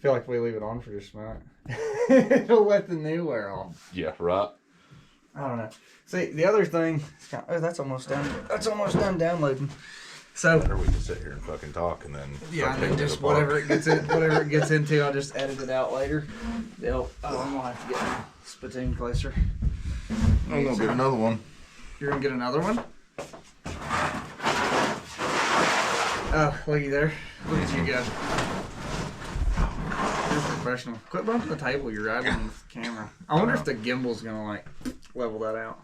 feel like if we leave it on for just a minute, it'll let the new wear off. Yeah, right. I don't know. See, the other thing, that's almost done. That's almost done downloading. So Or we can sit here and fucking talk and then. yeah, and then just whatever it gets into, I'll just edit it out later. I'm gonna have to get my spittoon closer. I'm gonna get another one. You're gonna get another one? Oh, looky there. Look at you go. You're a professional. Quit bumping the table. You're right on the camera. I wonder if the gimbal's gonna like level that out.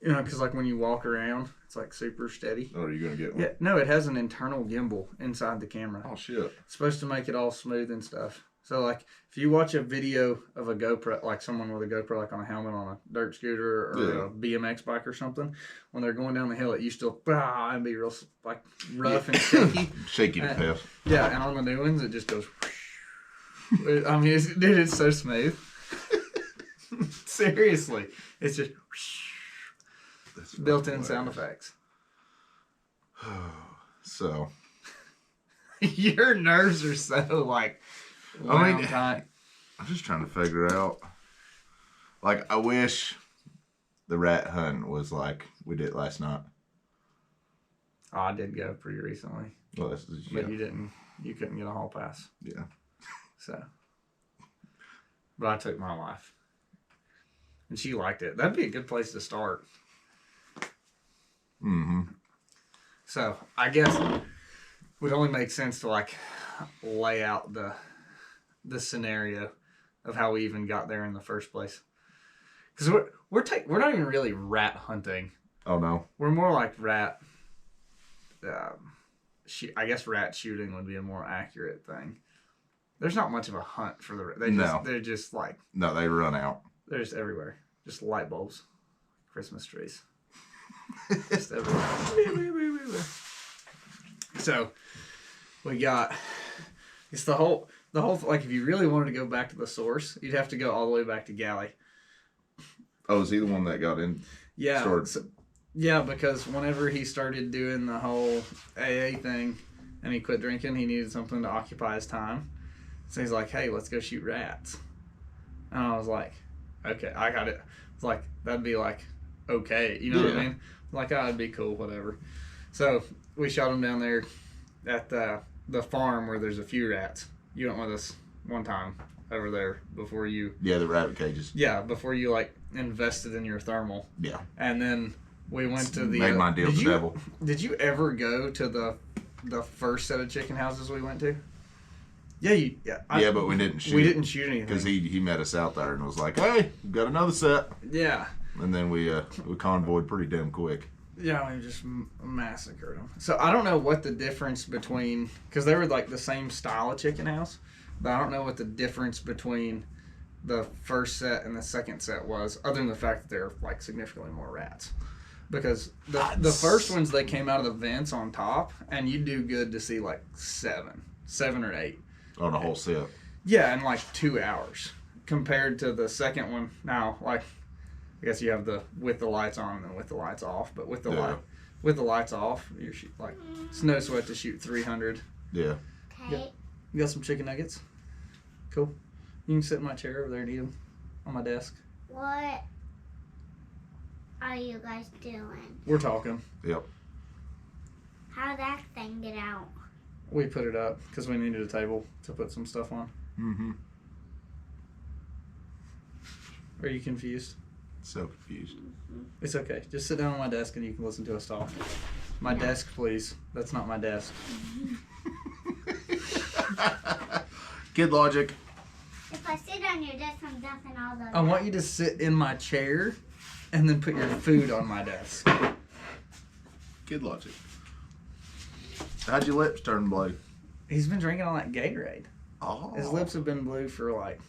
You know, because like when you walk around, it's like super steady. Oh, are you gonna get one? Yeah, no, it has an internal gimbal inside the camera. Oh shit. It's supposed to make it all smooth and stuff. So like, if you watch a video of a GoPro, like someone with a GoPro, like on a helmet on a dirt scooter or a BMX bike or something, when they're going down the hill, it used to and be real like rough and shaky. Shaky to death. Yeah, and on the new ones, it just goes. I mean, it's so smooth. Seriously, it's just built-in sound effects. So, your nerves are so like. I'm just trying to figure out. Like, I wish the rat hunt was like we did last night. Oh, I did go pretty recently. Well, But you didn't. You couldn't get a hall pass. Yeah. So. But I took my wife. And she liked it. That'd be a good place to start. Mm-hmm. So, I guess it would only make sense to, like, lay out the scenario of how we even got there in the first place. Because we're not even really rat hunting. Oh, no. We're more like rat... I guess rat shooting would be a more accurate thing. There's not much of a hunt for the... They're just like... No, they run out. They're just everywhere. Just light bulbs. Christmas trees. Just everywhere. So, we got... It's the whole... Like, if you really wanted to go back to the source, you'd have to go all the way back to Galley. Oh, is he the one that got in? Yeah. Yeah, because whenever he started doing the whole AA thing and he quit drinking, he needed something to occupy his time. So he's like, hey, let's go shoot rats. And I was like, okay, I got it. It's like, that'd be like, okay. You know what I mean? Like, oh, it'd be cool, whatever. So we shot him down there at the farm where there's a few rats. You went with us one time over there before you... Yeah, the rabbit cages. Yeah, before you, like, invested in your thermal. Yeah. And then we went to the... Made my deal with the devil. Did you ever go to the first set of chicken houses we went to? Yeah, yeah, but we didn't shoot. We didn't shoot anything. Because he met us out there and was like, hey, we've got another set. Yeah. And then we convoyed pretty damn quick. Yeah, we just massacred them. So I don't know what the difference between... Because they were like the same style of chicken house. But I don't know what the difference between the first set and the second set was, other than the fact that they're like significantly more rats. Because the first ones, they came out of the vents on top, and you do good to see like seven or eight. On a whole set. Yeah, in like 2 hours. Compared to the second one, now, like, I guess you have the with the lights on and then with the lights off. But with the lights off, you shoot like, it's no sweat to shoot 300. Yeah. Okay. You got some chicken nuggets? Cool. You can sit in my chair over there and eat them on my desk. What are you guys doing? We're talking. Yep. How'd that thing get out? We put it up because we needed a table to put some stuff on. Mm-hmm. Are you confused? So confused. It's okay. Just sit down on my desk and you can listen to us talk. My desk, please. That's not my desk. Kid logic. If I sit on your desk, I'm dumping all those. I want you to sit in my chair and then put your food on my desk. Kid logic. How'd your lips turn blue? He's been drinking all that Gatorade. Oh. His lips have been blue for like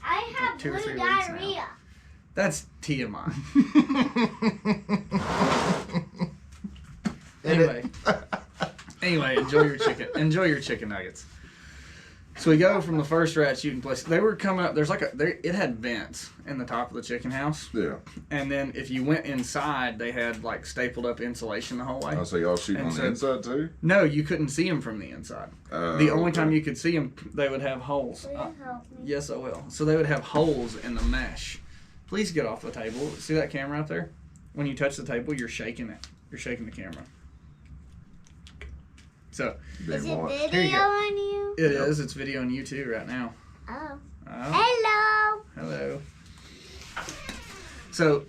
I have 2 or 3 blue weeks diarrhea. now. That's TMI. Anyway, enjoy your chicken. Enjoy your chicken nuggets. So we go from the first rat shooting place. They were coming up. It had vents in the top of the chicken house. Yeah. And then if you went inside, they had like stapled up insulation the whole way. Oh, so y'all shooting on the inside too? No, you couldn't see them from the inside. The only time you could see them, they would have holes. Will you help me? Yes, I will. So they would have holes in the mesh. Please get off the table. See that camera out there? When you touch the table, you're shaking it. You're shaking the camera. So Is it Here you video go. on you? it is. It's video on YouTube right now. Oh. Oh, Hello. hello. So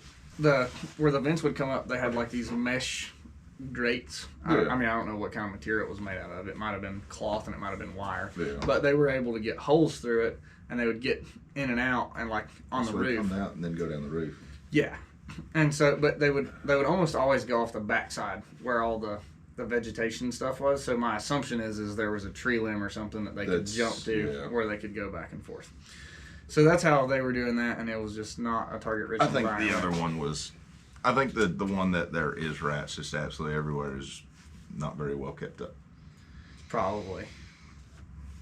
where the vents would come up, they had like these mesh grates. Yeah. I mean, I don't know what kind of material it was made out of. It might have been cloth and it might have been wire. Yeah. But they were able to get holes through it, and they would get in and out, and like on the roof. Come out and then go down the roof. Yeah, and so but they would almost always go off the backside where all the vegetation stuff was. So my assumption is there was a tree limb or something that they could jump to where they could go back and forth. So that's how they were doing that, and it was just not a target-rich environment. I think the other one was, I think the one that there is rats just absolutely everywhere is not very well kept up. Probably.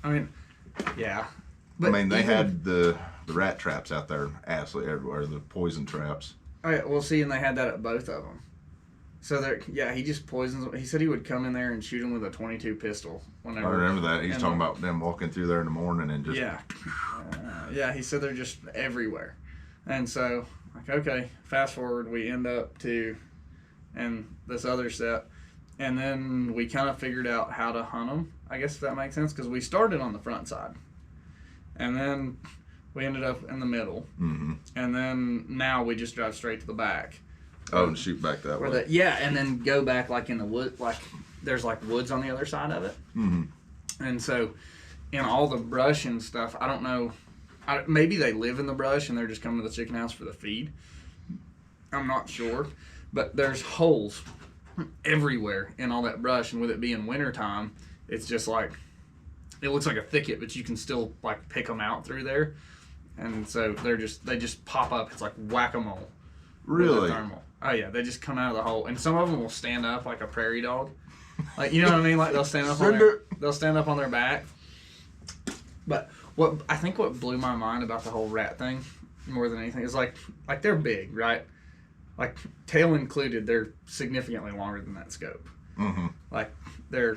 I mean, yeah. But I mean, they had the rat traps out there absolutely everywhere, the poison traps. Oh, yeah, well, see, and they had that at both of them. So he just poisons them. He said he would come in there and shoot them with a .22 pistol. Whenever. I remember that. He's talking about them walking through there in the morning and just. Yeah. Yeah, he said they're just everywhere. And so, like, okay, fast forward, we end up and this other set. And then we kind of figured out how to hunt them, I guess if that makes sense, because we started on the front side. And then we ended up in the middle. Mm-hmm. And then now we just drive straight to the back. Oh, and shoot back that way. And then go back like in the wood, like there's like woods on the other side of it. Mm-hmm. And so in all the brush and stuff, I don't know, maybe they live in the brush and they're just coming to the chicken house for the feed. I'm not sure. But there's holes everywhere in all that brush, and with it being wintertime, it's just like, it looks like a thicket, but you can still like pick them out through there. And so they just pop up. It's like whack-a-mole. Really? Oh yeah, they just come out of the hole, and some of them will stand up like a prairie dog, like, you know what I mean? Like they'll stand up on their back. But what blew my mind about the whole rat thing more than anything is like they're big, right? Like tail included, they're significantly longer than that scope. Mm-hmm. Like they're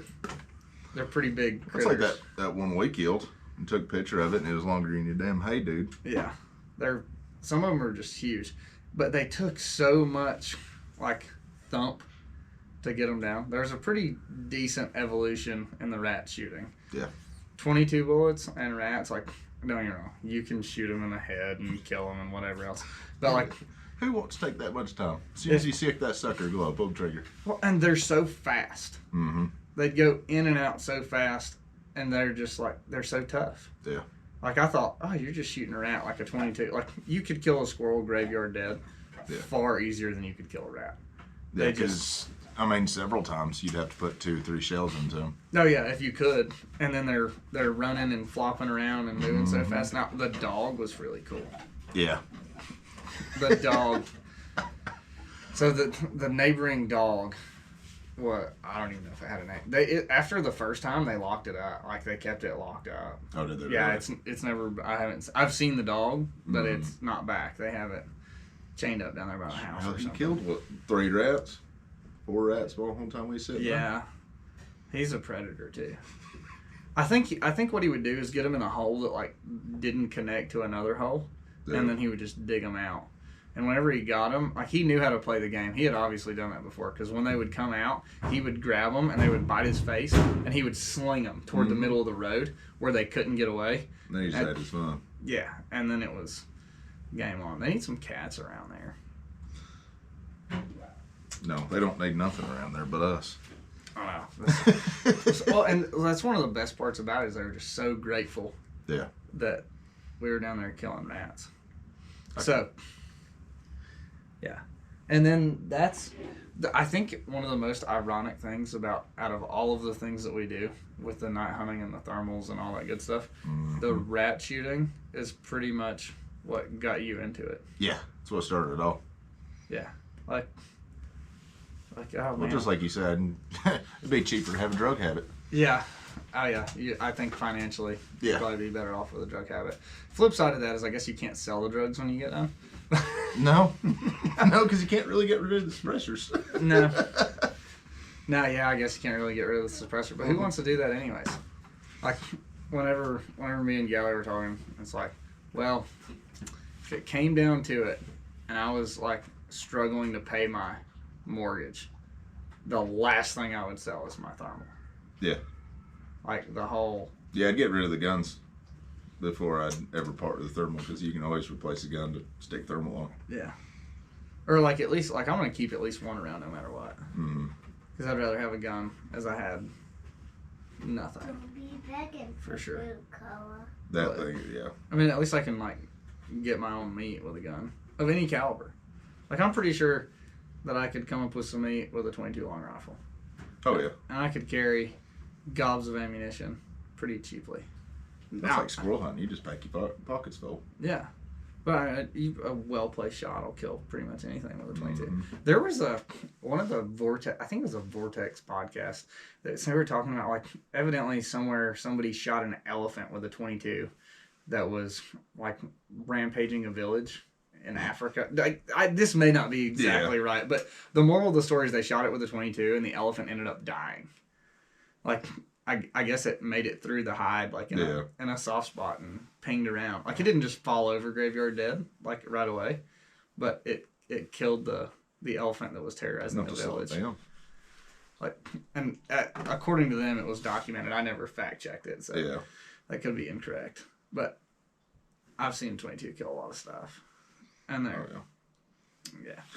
pretty big It's critters. like that one we killed and took a picture of it, and it was longer than your damn hay, dude. Yeah, some of them are just huge. But they took so much, like, thump to get them down. There's a pretty decent evolution in the rat shooting. Yeah. 22 bullets and rats, like, don't get me wrong, you can shoot them in the head and kill them and whatever else. But, like... Who wants to take that much time? As soon as you see that sucker go, pull the trigger. Well, and they're so fast. Mm-hmm. They'd go in and out so fast, and they're just, like, they're so tough. Yeah. Like, I thought, oh, you're just shooting a rat like a 22. Like, you could kill a squirrel graveyard dead far easier than you could kill a rat. Yeah, because, I mean, several times you'd have to put 2 or 3 shells into them. Oh, yeah, if you could. And then they're running and flopping around and moving so fast. Now, the dog was really cool. Yeah. The dog. So, the neighboring dog, I don't even know if it had a name. After the first time, they locked it up. Like, they kept it locked up. Oh, did they? Yeah, really? it's never. I've seen the dog, but it's not back. They have it chained up down there by the house. Well, Or he something. killed 3 rats, 4 rats the whole time we sit there. Yeah, he's a predator too. I think what he would do is get them in a hole that like didn't connect to another hole, and then he would just dig them out. And whenever he got them, like, he knew how to play the game. He had obviously done that before, because when they would come out, he would grab them and they would bite his face, and he would sling them toward the middle of the road where they couldn't get away. Then he just had his fun. Yeah, and then it was game on. They need some cats around there. No, they don't need nothing around there but us. I don't know. Well, and that's one of the best parts about it is they were just so grateful. Yeah. That we were down there killing rats. Okay. So, yeah. And then I think one of the most ironic things out of all of the things that we do with the night hunting and the thermals and all that good stuff, the rat shooting is pretty much what got you into it. Yeah, that's what started it all. Yeah. Like, oh, well, man. just like you said, it'd be cheaper to have a drug habit. Yeah. Oh yeah, I think financially Yeah. you'd probably be better off with a drug habit. Flip side of that is I guess you can't sell the drugs when you get done. No. No, because you can't really get rid of the suppressors. No. No, yeah, I guess you can't really get rid of the suppressor. But who wants to do that anyways? Like, whenever me and Gally were talking, it's like, well, if it came down to it, and I was like struggling to pay my mortgage, the last thing I would sell is my thermal. Yeah. Like the whole. Yeah, I'd get rid of the guns before I'd ever part with the thermal, because you can always replace a gun to stick thermal on. Yeah. Or like at least I'm gonna keep at least one around no matter what. Mm-hmm. Because I'd rather have a gun as I had nothing. Don't be begging For sure. food, Koa. That But- thing, yeah. I mean, at least I can like get my own meat with a gun of any caliber. Like I'm pretty sure that I could come up with some meat with a 22 long rifle, Oh yeah. and I could carry gobs of ammunition pretty cheaply. That's Now- like squirrel hunting. You just pack your pockets full. Yeah, but a well placed shot will kill pretty much anything with a 22. Mhm. There was one of the Vortex, I think it was a Vortex podcast that they were talking about, like evidently somewhere somebody shot an elephant with a 22 that was like rampaging a village in Africa. This may not be exactly right, but the moral of the story is they shot it with a 22 and the elephant ended up dying. Like I guess it made it through the hide like in a soft spot and pinged around. Like it didn't just fall over graveyard dead like right away, but it killed the elephant that was terrorizing Not the to slow it village. down. Like and according to them it was documented. I never fact checked it, so Yeah. that could be incorrect. But I've seen 22 kill a lot of stuff, and Oh, they're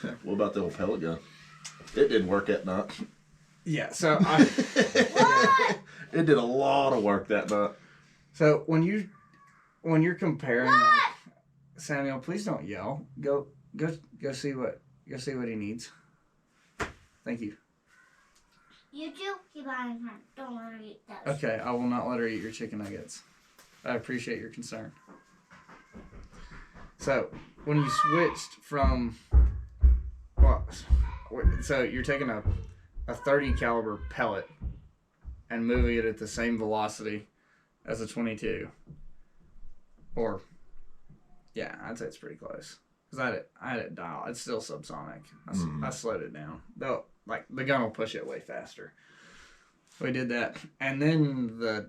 yeah. What about the old pellet gun? It didn't work that night. yeah. So I. What? It did a lot of work that night. So when you're comparing, like, Samuel, please don't yell. Go see what he needs. Thank you. You do keep on her. Don't let her eat those. Okay, I will not let her eat your chicken nuggets. I appreciate your concern. So when you switched from so you're taking a 30 caliber pellet and moving it at the same velocity as a 22, or yeah, I'd say it's pretty close because I had it dialed. It's still subsonic. I slowed it down though. Like the gun will push it way faster. We did that, and then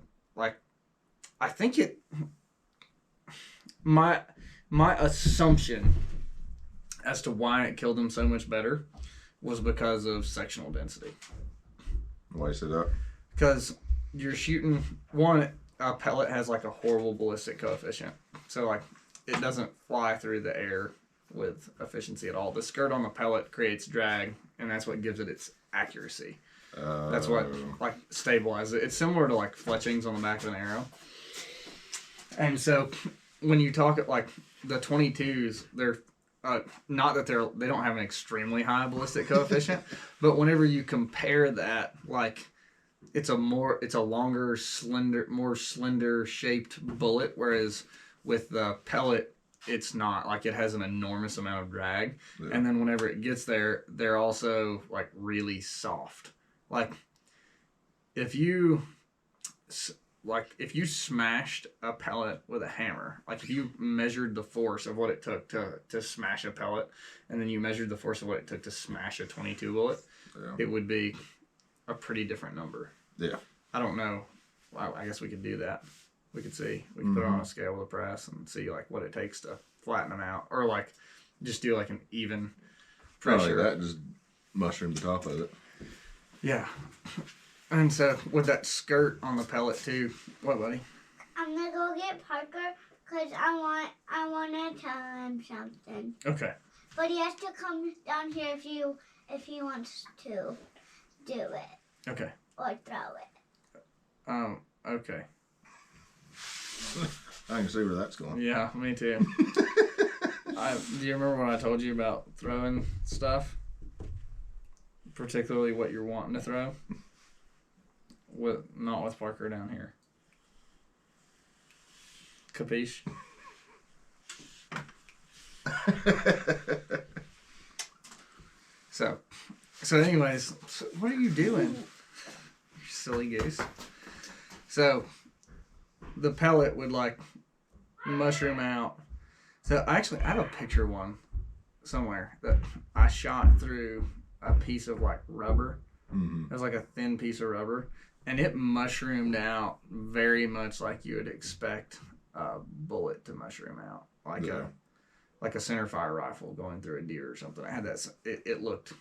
I think it. My assumption as to why it killed him so much better was because of sectional density. Why you say that? Because you're shooting a pellet has like a horrible ballistic coefficient, so like it doesn't fly through the air with efficiency at all. The skirt on the pellet creates drag, and that's what gives it its accuracy. That's what like stabilizes it. It's similar to like fletchings on the back of an arrow. And so when you talk at like the 22s, they're not that they don't have an extremely high ballistic coefficient, but whenever you compare that, like it's a longer, more slender shaped bullet, whereas with the pellet, it's not. Like it has an enormous amount of drag. Yeah. And then whenever it gets there, they're also like really soft. Like if you smashed a pellet with a hammer, like if you measured the force of what it took to smash a pellet, and then you measured the force of what it took to smash a 22 bullet, it would be a pretty different number. Yeah. I don't know. Well, I guess we could do that. We could see. We could put it on a scale with a press and see like what it takes to flatten them out, or like just do like an even pressure. Like that, just mushroom the top of it. Yeah. And so with that skirt on the pellet too. What, buddy? I'm gonna go get Parker because I want to tell him something. Okay. But he has to come down here if he wants to do it. Okay. Or throw it. Okay. I can see where that's going. Yeah, me too. Do you remember when I told you about throwing stuff? Particularly what you're wanting to throw? Not with Parker down here. Capiche? So anyways, what are you doing? You silly goose. So the pellet would like mushroom out. So I have a picture one somewhere that I shot through a piece of like rubber. Mm-hmm. It was like a thin piece of rubber, and it mushroomed out very much like you would expect a bullet to mushroom out, like a centerfire rifle going through a deer or something. I had that. It looked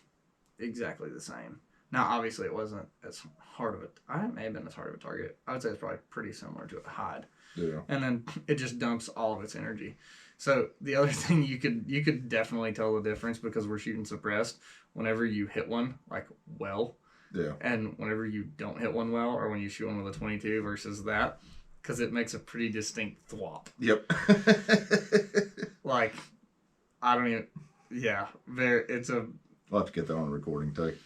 exactly the same. Now, obviously, it wasn't as hard of a. It may have been as hard of a target. I would say it's probably pretty similar to a hide. Yeah. And then it just dumps all of its energy. So the other thing you could definitely tell the difference because we're shooting suppressed. Whenever you hit one like well, yeah, and whenever you don't hit one well, or when you shoot one with a 22 versus that, because it makes a pretty distinct thwop. Yep. Like, I don't even. Yeah, it's a. I'll have to get that on recording too.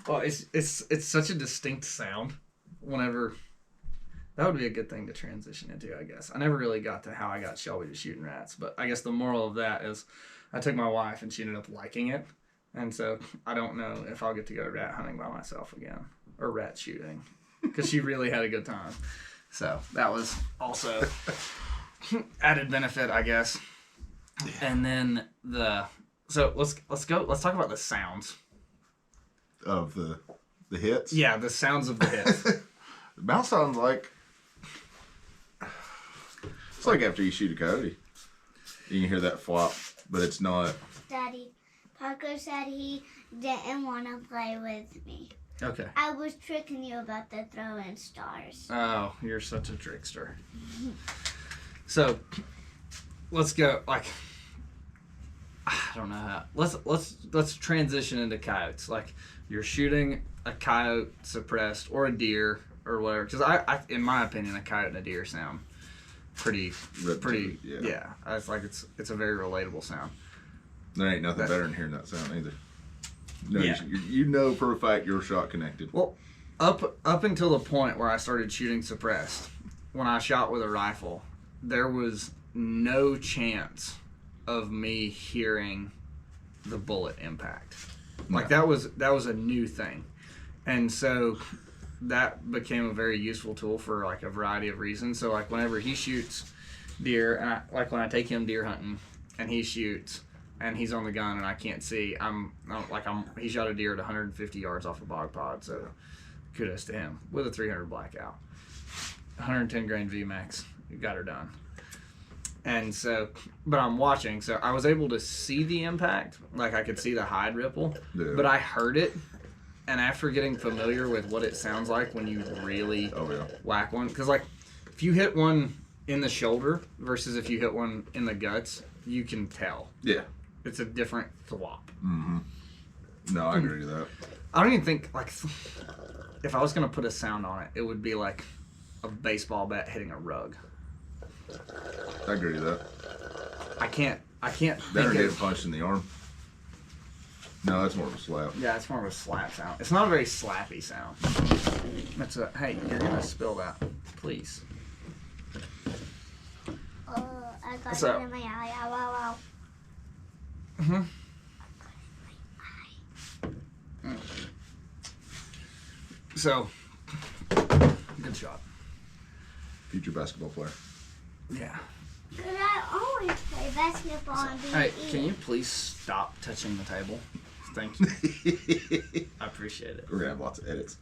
Well, it's such a distinct sound. Whenever. That would be a good thing to transition into, I guess. I never really got to how I got Shelby to shooting rats, but I guess the moral of that is I took my wife and she ended up liking it. And so I don't know if I'll get to go rat hunting by myself again or rat shooting because she really had a good time. So that was also added benefit, I guess. And then let's talk about the sounds of the hits. Yeah, the sounds of the hits. The mouse sounds like it's like after you shoot a coyote. You can hear that flop, but it's not. Daddy, Parker said he didn't want to play with me. Okay. I was tricking you about the throw-in stars. Oh, you're such a trickster. So, let's go. Like, I don't know how. Let's transition into coyotes. Like, you're shooting a coyote suppressed or a deer or whatever. Because I, in my opinion, a coyote and a deer sound pretty. Yeah. It's like it's a very relatable sound. There ain't nothing better than hearing that sound either. No, yeah. You know for a fact your shot connected. Well, up until the point where I started shooting suppressed, when I shot with a rifle, there was no chance of me hearing the bullet impact. Like that was a new thing, and so that became a very useful tool for like a variety of reasons. So like whenever he shoots deer, and when I take him deer hunting, and he shoots. And he's on the gun, and I can't see. He shot a deer at 150 yards off a bog pod, so kudos to him with a 300 blackout, 110 grain VMAX, got her done. And so, but I'm watching, so I was able to see the impact, like I could see the hide ripple, but I heard it. And after getting familiar with what it sounds like when you really whack one, because like if you hit one in the shoulder versus if you hit one in the guts, you can tell. Yeah. It's a different thwop. Mm-hmm. No, I agree with that. I don't even think, like, if I was going to put a sound on it, it would be like a baseball bat hitting a rug. I agree with that. I can't Better get punched in the arm. No, that's more of a slap. Yeah, it's more of a slap sound. It's not a very slappy sound. Hey, you're going to spill that. Please. Oh, I got So, it in my eye. Ow, ow, ow. Mm-hmm. So, good shot. Future basketball player. Yeah. Because I always play basketball and be Hey, can you please stop touching the table? Thank you. I appreciate it. We're gonna have lots of edits.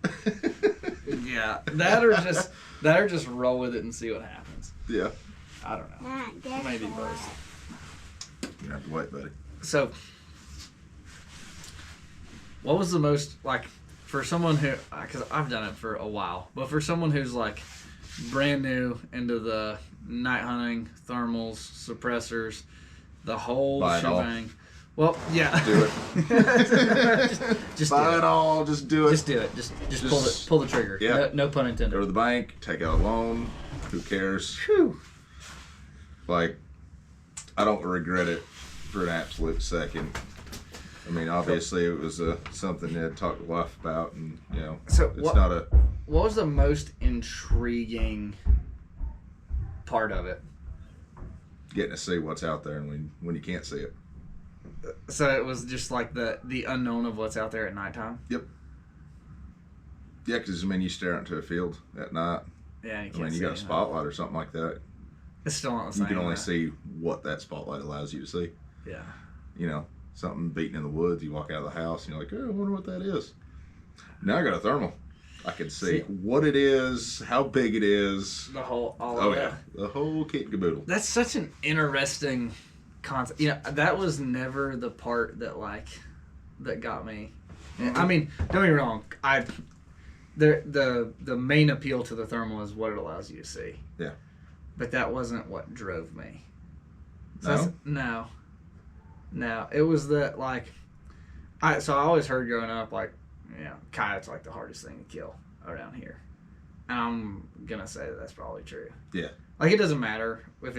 Yeah, that or just roll with it and see what happens. Yeah. I don't know. Not this Maybe one. both. You're gonna have to wait, buddy. So, what was the most, like, for someone who, because I've done it for a while, but for someone who's, like, brand new into the night hunting, thermals, suppressors, the whole Buy it all. shebang. Well, yeah. Do it. Just Buy do it all. Just do it. Just do it. Just pull the trigger. Yeah. No pun Go intended. to the bank, take out a loan. Who cares? Whew. Like, I don't regret it for an absolute second. I mean, obviously, it was something that I talked to wife about, and you know, So it's not a. What was the most intriguing part of it? Getting to see what's out there, and when you can't see it. So it was just like the unknown of what's out there at nighttime? Yep. Yeah, because I mean, you stare out into a field at night, Yeah, I mean, you got a spotlight or something like that. It's still not the same. You can only see what that spotlight allows you to see. Yeah. You know, something beating in the woods, you walk out of the house and you're like, oh, I wonder what that is. Now I got a thermal. I can see what it is, how big it is. The whole, the whole kit and caboodle. That's such an interesting concept. You know, that was never the part that got me. Mm-hmm. I mean, don't get me wrong. The main appeal to the thermal is what it allows you to see. Yeah. But that wasn't what drove me. So No. It was that I always heard growing up coyotes like the hardest thing to kill around here, and I'm gonna say that's probably true. Yeah. It doesn't matter if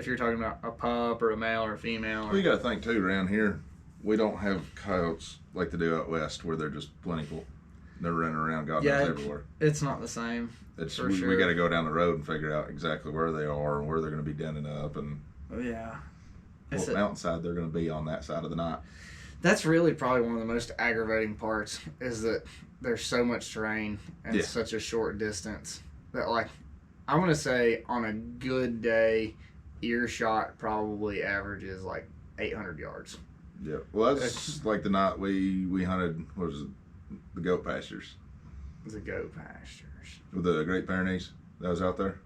you're talking about a pup or a male or a female. Well, you got to think too. Around here, we don't have coyotes like they do out west, where they're just plentiful. They're running around, God knows everywhere. It's not the same. We got to go down the road and figure out exactly where they are and where they're going to be denning up and what mountainside they're going to be on that side of the night. That's really probably one of the most aggravating parts is that there's so much terrain and such a short distance that I'm going to say on a good day, earshot probably averages 800 yards. Yeah. Well, that's like the night we hunted, what was it, the goat pastures. The goat pastures. With the Great Pyrenees that was out there?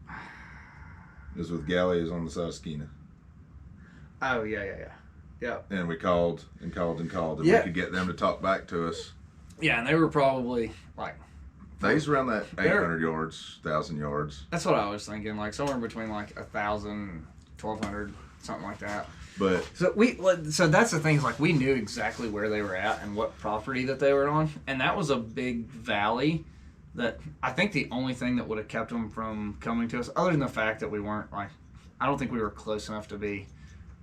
It was with Galley, it was on the side of Skeena. Oh, yeah. Yep. And we called and we could get them to talk back to us. Yeah, and they were probably They's around that 800 yards, 1,000 yards. That's what I was thinking, somewhere between 1,000, 1,200, something like that. But so that's the thing is we knew exactly where they were at and what property that they were on, and that was a big valley. That I think the only thing that would have kept them from coming to us, other than the fact that we weren't I don't think we were close enough to be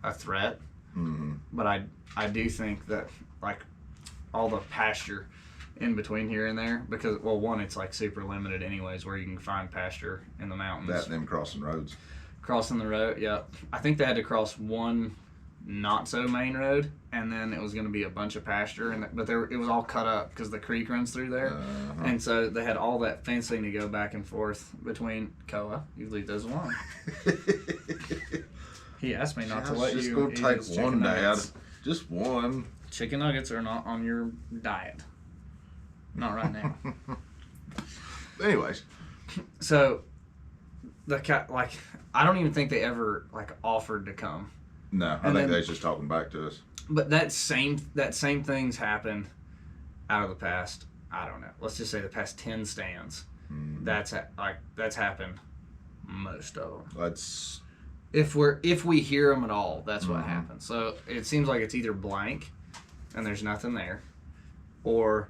a threat. Mm-hmm. But I do think that all the pasture in between here and there, because one, it's super limited anyways where you can find pasture in the mountains. That and them crossing roads. Crossing the road, yeah. I think they had to cross one not so main road, and then it was going to be a bunch of pasture, but it was all cut up because the creek runs through there, and so they had all that fencing to go back and forth between. Koa, you leave those alone. He asked me not to let you. Just go take one, Dad. Just one. Chicken nuggets are not on your diet. Not right now. Anyways, so the cat I don't even think they ever offered to come. No, I think they was just talking back to us. But that same thing's happened out of the past. I don't know. Let's just say the past 10 stands. Mm-hmm. That's happened most of them. That's if we hear them at all, that's what happens. So it seems like it's either blank and there's nothing there, or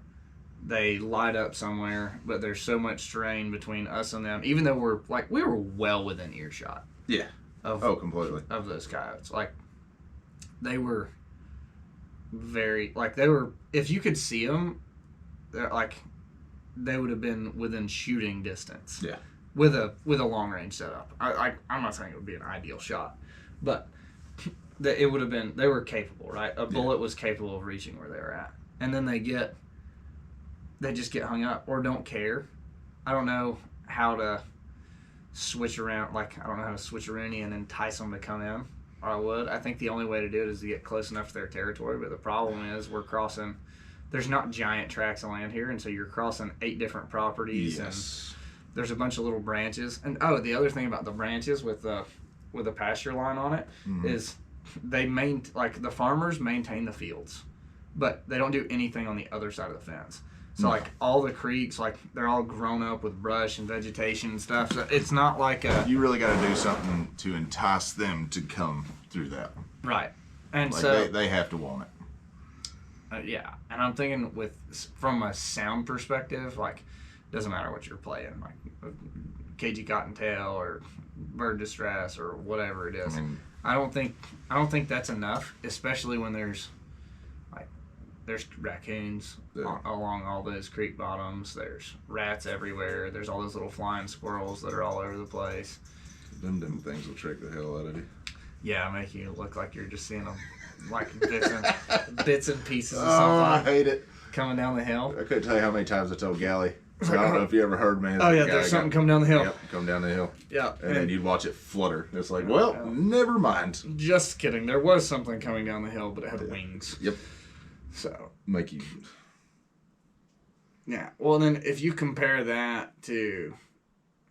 they light up somewhere, but there's so much terrain between us and them, even though we were well within earshot. Yeah. Completely. Of those coyotes. They were very, they were, if you could see them, they would have been within shooting distance. Yeah. With a long range setup. I'm not saying it would be an ideal shot, but it would have been, they were capable, right? A bullet was capable of reaching where they were at. And then they just get hung up or don't care. I don't know how to switch around, I don't know how to switch around and entice them to come in. Or I would. I think the only way to do it is to get close enough to their territory, but the problem is we're crossing, there's not giant tracts of land here, and so you're crossing 8 different properties, and there's a bunch of little branches. And the other thing about the branches with a pasture line on it is the farmers maintain the fields, but they don't do anything on the other side of the fence. So all the creeks, they're all grown up with brush and vegetation and stuff. So it's not you really got to do something to entice them to come through that. Right. And so they have to want And it. I'm thinking from a sound perspective, doesn't matter what you're playing, cagey cottontail or bird distress or whatever it is. I don't think that's enough, especially when there's raccoons along all those creek bottoms. There's rats everywhere. There's all those little flying squirrels that are all over the place. Them things will trick the hell out of you. Yeah, make you look like you're just seeing them bits and pieces of something. I hate it. Coming down the hill. I couldn't tell you how many times I told Gally, I don't know if you ever heard, man. Oh yeah, there's something coming down the hill. Yep, come down the hill. Yeah. And then you'd watch it flutter. It's like, well, never mind. Just kidding. There was something coming down the hill, but it had wings. Yep. So. Make you. Yeah. Well, then if you compare that to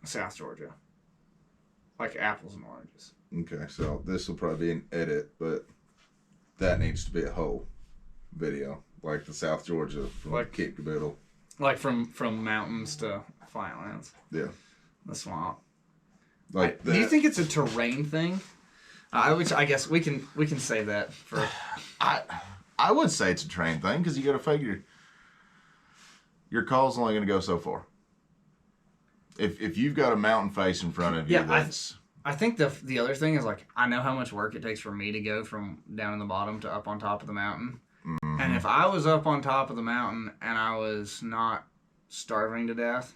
South Georgia, like apples and oranges. Okay, so this will probably be an edit, but that needs to be a whole video, like the South Georgia from like Cape Caboodle. Like from mountains to flatlands. Yeah. The swamp. Like do you think it's a terrain thing? I guess we can save that for. I would say it's a terrain thing because you got to figure your call's only going to go so far. If you've got a mountain face in front of you, that's. I think the other thing is like I know how much work it takes for me to go from down in the bottom to up on top of the mountain. Mm-hmm. And if I was up on top of the mountain and I was not starving to death,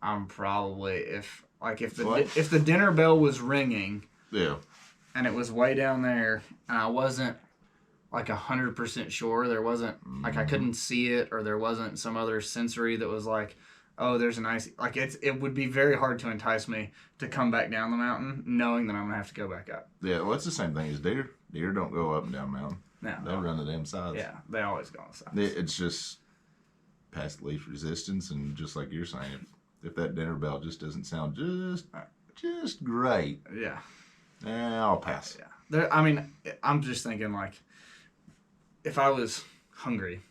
I'm probably if the dinner bell was ringing, yeah, and it was way down there, and I wasn't like 100% sure, there wasn't like I couldn't see it, or there wasn't some other sensory that was like, oh, there's a nice like it would be very hard to entice me to come back down the mountain knowing that I'm gonna have to go back up. Yeah, well, it's the same thing as deer. Deer don't go up and down mountain. No, they'll run the damn sides. Yeah, they always go on the sides. It's just past leaf resistance, and just like you're saying, if that dinner bell just doesn't sound just great, yeah, I'll pass. Yeah, I mean, I'm just thinking like, if I was hungry,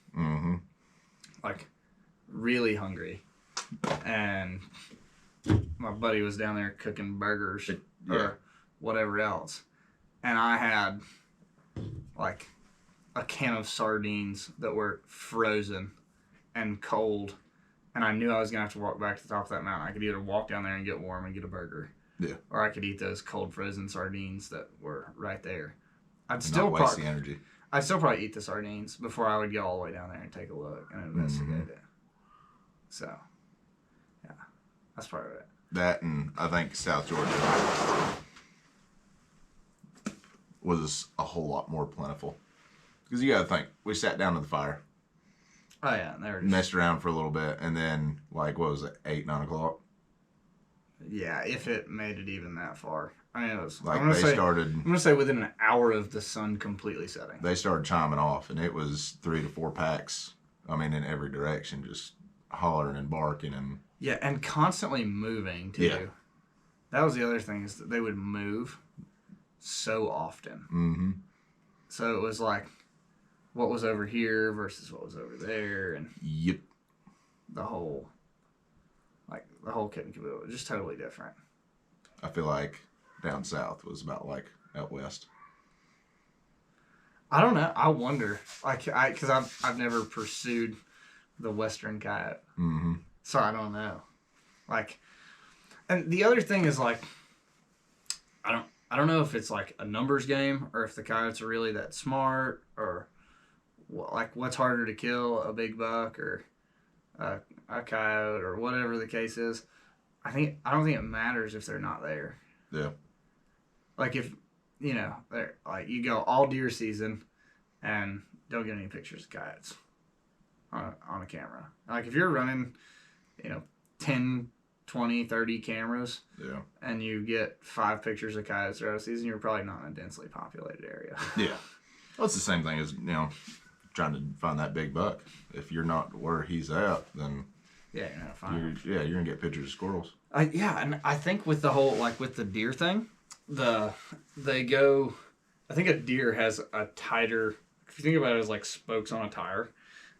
like really hungry, and my buddy was down there cooking burgers or whatever else, and I had like a can of sardines that were frozen and cold, and I knew I was gonna have to walk back to the top of that mountain. I could either walk down there and get warm and get a burger, or I could eat those cold frozen sardines that were right there. I'd still waste the energy. I'd still probably eat the sardines before I would go all the way down there and take a look and investigate it. So, yeah, that's part of it. That, and I think South Georgia was a whole lot more plentiful. Because you got to think, we sat down to the fire. Oh, yeah. And they were messed around for a little bit, and then, like, what was it, 8, 9 o'clock? Yeah, if it made it even that far. I mean, it was... Like, I'm going to say within an hour of the sun completely setting. They started chiming off, and it was 3 to 4 packs, I mean, in every direction, just hollering and barking. And yeah, and constantly moving, too. Yeah. That was the other thing, is that they would move so often. Mm-hmm. So it was like, what was over here versus what was over there, and yep, the whole kit and caboodle was just totally different. I feel like down south was about like out west. I don't know. I wonder, because I've never pursued the western coyote, so I don't know. Like, and the other thing is like, I don't know if it's like a numbers game or if the coyotes are really that smart, or like what's harder to kill, a big buck or a coyote or whatever the case is. I don't think it matters if they're not there. Yeah. Like if they're like you go all deer season and don't get any pictures of coyotes on a camera. Like if you're running, 10, 20, 30 cameras, and you get 5 pictures of coyotes throughout a season, you're probably not in a densely populated area. Yeah. Well, it's the same thing as, trying to find that big buck. If you're not where he's at, then you're not fine. You're gonna get pictures of squirrels. And I think with the whole with the deer thing, I think a deer has a tighter. If you think about it as like spokes on a tire,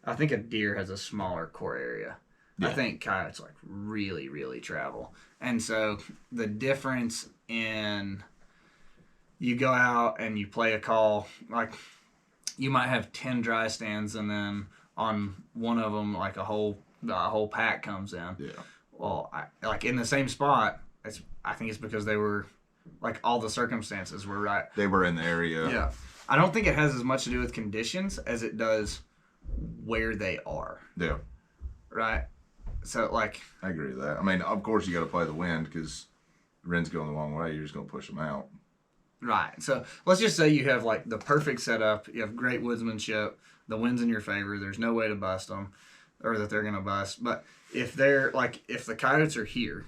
I think a deer has a smaller core area. Yeah. I think coyotes like really, really travel, and so the difference in you go out and you play a call like. You might have 10 dry stands, and then on one of them, like a whole pack comes in. Yeah. Well, in the same spot, I think it's because they were, like, all the circumstances were right. They were in the area. Yeah. I don't think it has as much to do with conditions as it does where they are. Yeah. Right? So, like... I agree with that. I mean, of course you got to play the wind, because the wind's going the wrong way. You're just going to push them out. Right. So let's just say you have like the perfect setup. You have great woodsmanship. The wind's in your favor. There's no way to bust them. or that they're gonna bust. But if they're like, if the coyotes are here,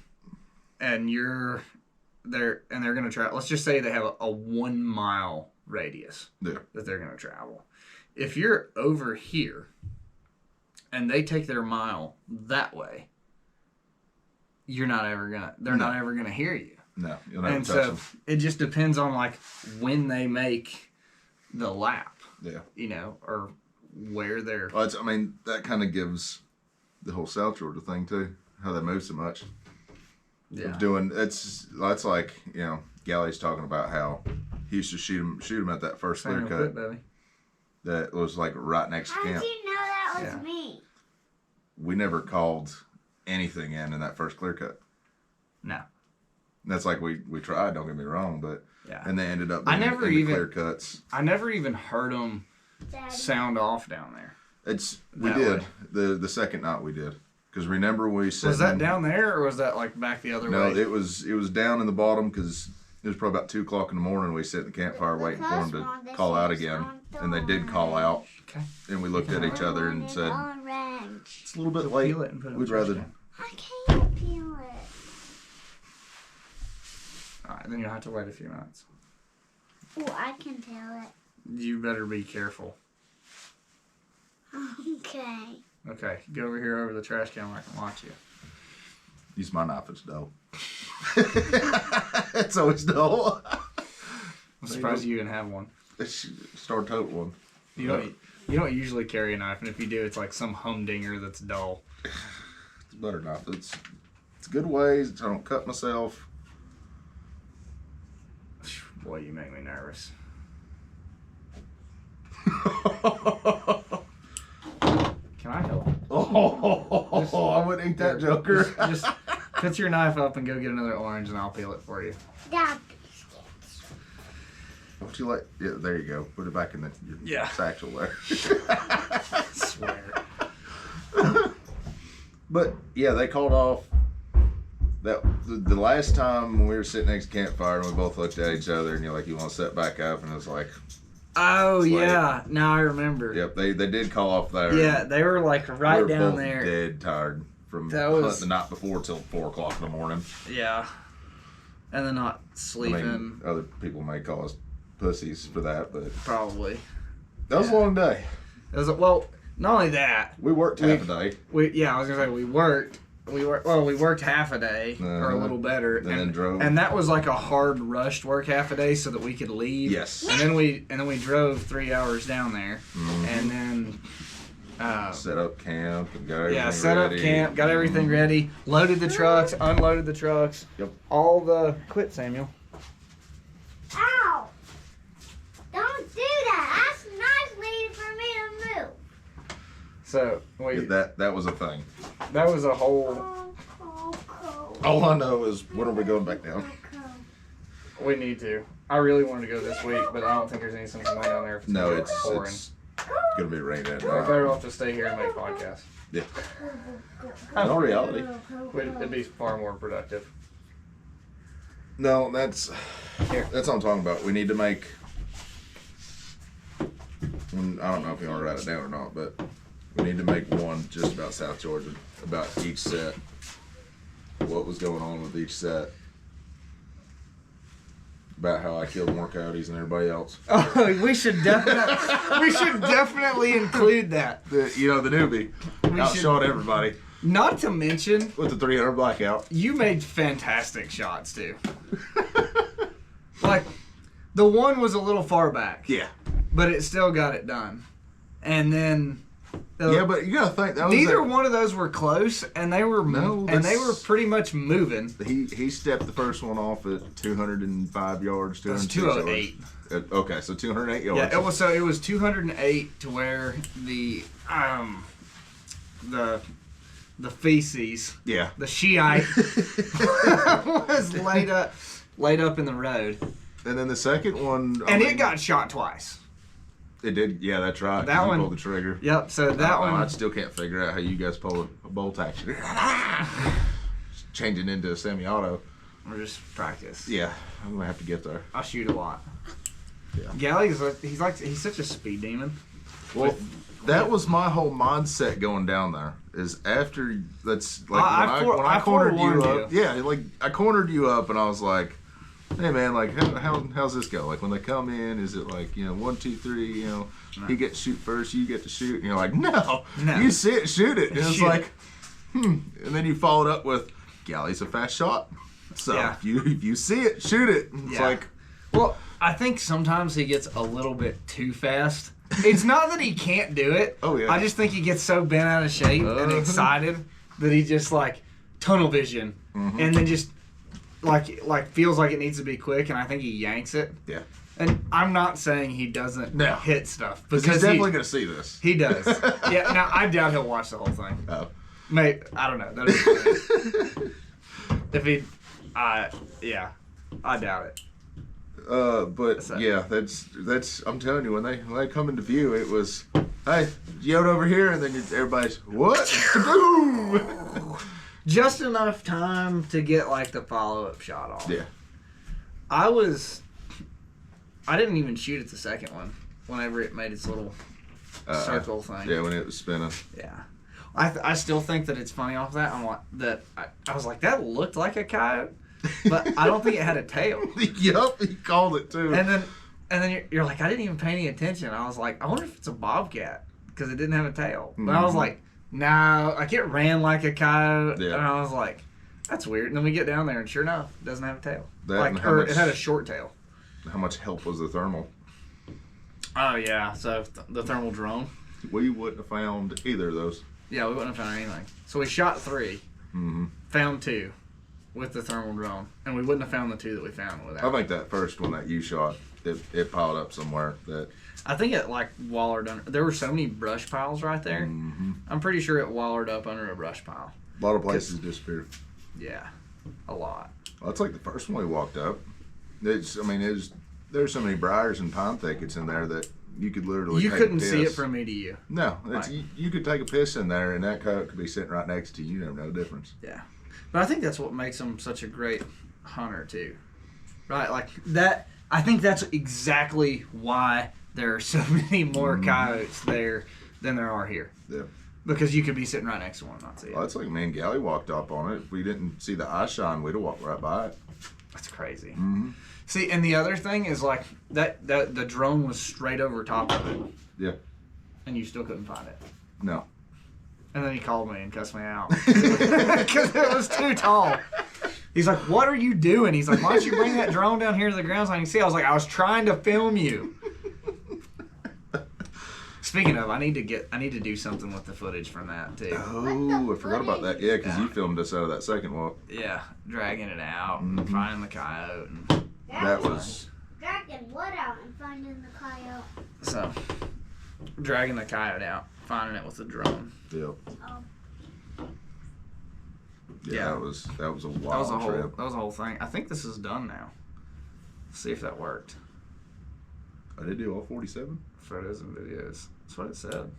and you're there, and they're gonna travel. Let's just say they have a 1 mile radius that they're gonna travel. If you're over here, and they take their mile that way, they're not ever gonna hear you. No, you'll never and touch so them. it just depends on like when they make the lap. Yeah. You know, or where they're. Well, that kind of gives the whole South Georgia thing too, how they move so much. Yeah. That's like, you know, Gally's talking about how he used to shoot him at that first clear cut. Baby. That was like right next to How camp. did you know that was me? We never called anything in that first clear cut. No. That's like we tried. Don't get me wrong, but and they ended up being in the clear cuts. I never even heard them sound off down there. We did the second night we did, because remember we said, was that down there or was that like back the other way? No, it was down in the bottom, because it was probably about 2:00 in the morning. We sit in the campfire waiting for them to call out again, and they did call out. Okay. And we looked at each other and said, "It's a little bit late. We'd rather." I can't peel it. All right, then you'll have to wait a few minutes. Oh, I can peel it. You better be careful. Okay. Okay, go over here over the trash can where I can watch you. Use my knife. It's dull. It's always dull. I'm surprised you didn't have one. It's Star Tote one. You don't usually carry a knife, and if you do, it's like some humdinger that's dull. It's a butter knife. It's good ways. I don't cut myself. Boy, you make me nervous. Can I help? Oh, I wouldn't eat that, Joker. Just put your knife up and go get another orange, and I'll peel it for you. Dad. What you like? Yeah, there you go. Put it back in your satchel there. I swear. But yeah, they called off. That the last time we were sitting next to campfire and we both looked at each other and you're like, you want to sit back up, and it was like, oh yeah, now I remember. Yep, they did call off there. Yeah, they were like right we were down both there. Dead tired from hunting the night before till 4:00 in the morning. Yeah, and then not sleeping. I mean, other people may call us pussies for that, but probably that was a long day. It was not only that, we worked half a day. I was gonna say we worked half a day or a little better, and then drove. And that was like a hard rushed work half a day so that we could leave. Yes. And then we drove 3 hours down there, and then set up camp and got everything ready. Loaded the trucks, unloaded the trucks. Yep. All the quit, Samuel. Ow! Don't do that. That's nice lady for me to move. So that was a thing. That was a whole. All I know is, when are we going back down? We need to. I really wanted to go this week, but I don't think there's any sense in going down there. If It's pouring. gonna be raining. We're better off to stay here and make podcasts. Yeah. In all reality. It'd be far more productive. No, that's what I'm talking about. We need to make. I don't know if you want to write it down or not, but we need to make one just about South Georgia, about each set. What was going on with each set. About how I killed more coyotes than everybody else. Oh, we should definitely include that. The newbie outshot everybody. Not to mention, with the 300 blackout, you made fantastic shots too. Like, the one was a little far back. Yeah. But it still got it done. And then but you gotta think that neither one of those were close, and they were they were pretty much moving. He stepped the first one off at 205 yards. That's 208. Okay, so 208 yards. Yeah, it was 208 to where the feces, the Shiite was laid up in the road. And then the second one, it got shot twice. It did, yeah, that's right. That one pulled the trigger. Yep. So that one, I still can't figure out how you guys pull a bolt action. Changing into a semi-auto. Or just practice. Yeah, I'm gonna have to get there. I shoot a lot. Yeah. Gally's he's such a speed demon. Well, that was my whole mindset going down there. Is after that's like when I cornered you up. Yeah, like I cornered you up, and I was like, "Hey man, like how's this go? Like when they come in, is it like 1, 2, 3? He gets to shoot first, you get to shoot." And you're like, "No, you see it, shoot it." And it's like, And then you followed up with, "Galley's a fast shot, so if you see it, shoot it." It's like, well, I think sometimes he gets a little bit too fast. It's not that he can't do it. Oh yeah. I just think he gets so bent out of shape and excited that he just like tunnel vision, and then just like feels like it needs to be quick, and I think he yanks it. Yeah. And I'm not saying he doesn't hit stuff because he's definitely gonna see this. He does. Yeah. Now I doubt he'll watch the whole thing. Oh. Mate, I don't know. That'd be funny. If he, I doubt it. But yeah, that's. I'm telling you, when they come into view, it was, "Hey, Yoda over here," and then everybody's, "What?" Boom! Just enough time to get like the follow-up shot off. Yeah. I didn't even shoot at the second one. Whenever it made its little circle thing. Yeah, when it was spinning. Yeah. I still think that it's funny off that. I was like, that looked like a coyote, but I don't think it had a tail. Yup, he called it too. And then you're like, I didn't even pay any attention. I was like, I wonder if it's a bobcat because it didn't have a tail. But I was like, no, like it ran like a coyote, and I was like, that's weird. And then we get down there, and sure enough, it doesn't have a tail. It had a short tail. How much help was the thermal? Oh yeah, so the thermal drone. We wouldn't have found either of those. Yeah, we wouldn't have found anything. So we shot 3, found 2 with the thermal drone, and we wouldn't have found the 2 that we found without. I think that first one that you shot, it piled up somewhere. I think it like wallered under. There were so many brush piles right there. I'm pretty sure it wallered up under a brush pile. A lot of places disappeared. Yeah, a lot. Well, it's like the first one we walked up. There's so many briars and pine thickets in there that you could literally. You couldn't see it from me to you. No, you could take a piss in there, and that coyote could be sitting right next to you. You never know the difference. Yeah, but I think that's what makes him such a great hunter too, right? Like that. I think that's exactly why there are so many more coyotes there than there are here. Yeah. Because you could be sitting right next to one and not see it. Well, it's like me and Gally walked up on it. If we didn't see the eye shine, we'd have walked right by it. That's crazy. See, and the other thing is like that the drone was straight over top of it. Yeah. And you still couldn't find it. No. And then he called me and cussed me out because it was too tall. He's like, "What are you doing?" He's like, "Why don't you bring that drone down here to the ground so I can see?" I was like, "I was trying to film you." Speaking of, I need to do something with the footage from that too. Oh, I forgot about that. Yeah, because you filmed us out of that second walk. Yeah, dragging it out and finding the coyote. And that was dragging what out and finding the coyote. So, dragging the coyote out, finding it with the drone. Yep. Oh. Yeah, that was a wild trip. That was a whole thing. I think this is done now. Let's see if that worked. I did do all 47 photos and videos. That's what it said.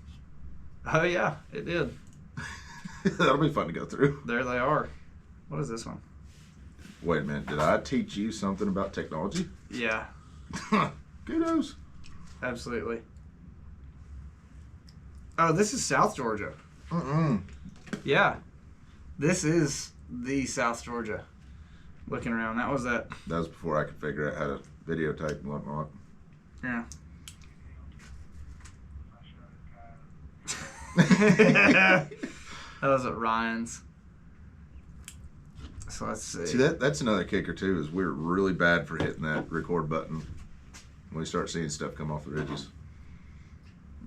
Oh yeah, it did. That'll be fun to go through. There they are. What is this one? Wait a minute. Did I teach you something about technology? Yeah. Kudos. Absolutely. Oh, this is South Georgia. Yeah. This is the South Georgia. Looking around. That was before I could figure out how to videotape and whatnot. Yeah. That was at Ryan's. So let's see. See, that's another kicker too, is we're really bad for hitting that record button when we start seeing stuff come off the ridges.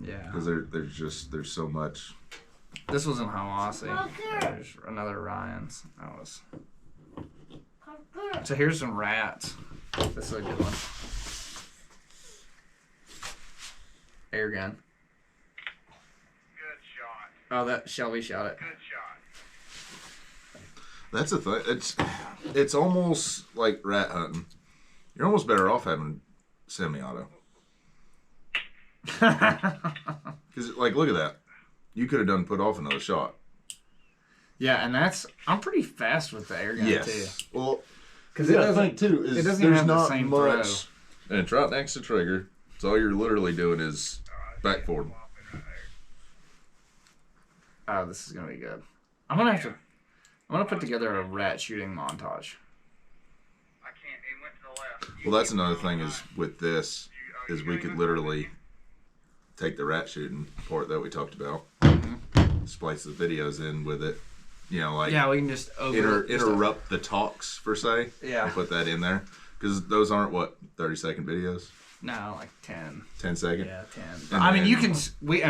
Yeah. Because there's so much. This was in Hiwassee. There's another Ryan's. That was. So here's some rats. This is a good one. Air gun. Good shot. Oh, that Shelby shot it. Good shot. That's the thing. It's almost like rat hunting. You're almost better off having semi-auto. Because, like, look at that. You could have put off another shot. Yeah, and I'm pretty fast with the air gun too. Well, because it doesn't even have the same throw. And it's right next to trigger. So all you're literally doing is back forward. Oh, this is gonna be good. I'm gonna put together a rat shooting montage. I can't. It went to the left. Well, that's another thing is with this is we could literally take the rat shooting part that we talked about, splice the videos in with it. You know, like Yeah, we can just interrupt the talks per se. Yeah. And put that in there because those aren't 30-second videos. No, like 10. 10 second. Yeah, 10. And I mean, then- you can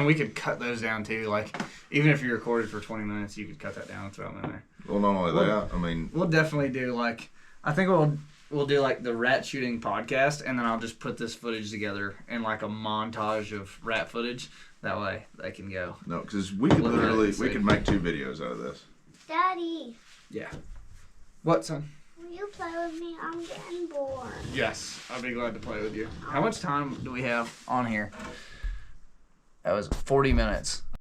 we could cut those down too. Like, even if you recorded for 20 minutes, you could cut that down and throw them in there. Well, not only that, I mean, We'll definitely do like I think we'll do like the rat shooting podcast, and then I'll just put this footage together in like a montage of rat footage. That way they can go. no, because we could Look at it literally and see. we could make 2 videos out of this. Daddy, Yeah. What, son? will you play with me? I'm getting bored. Yes, I'd be glad to play with you. How much time do we have on here? That was 40 minutes.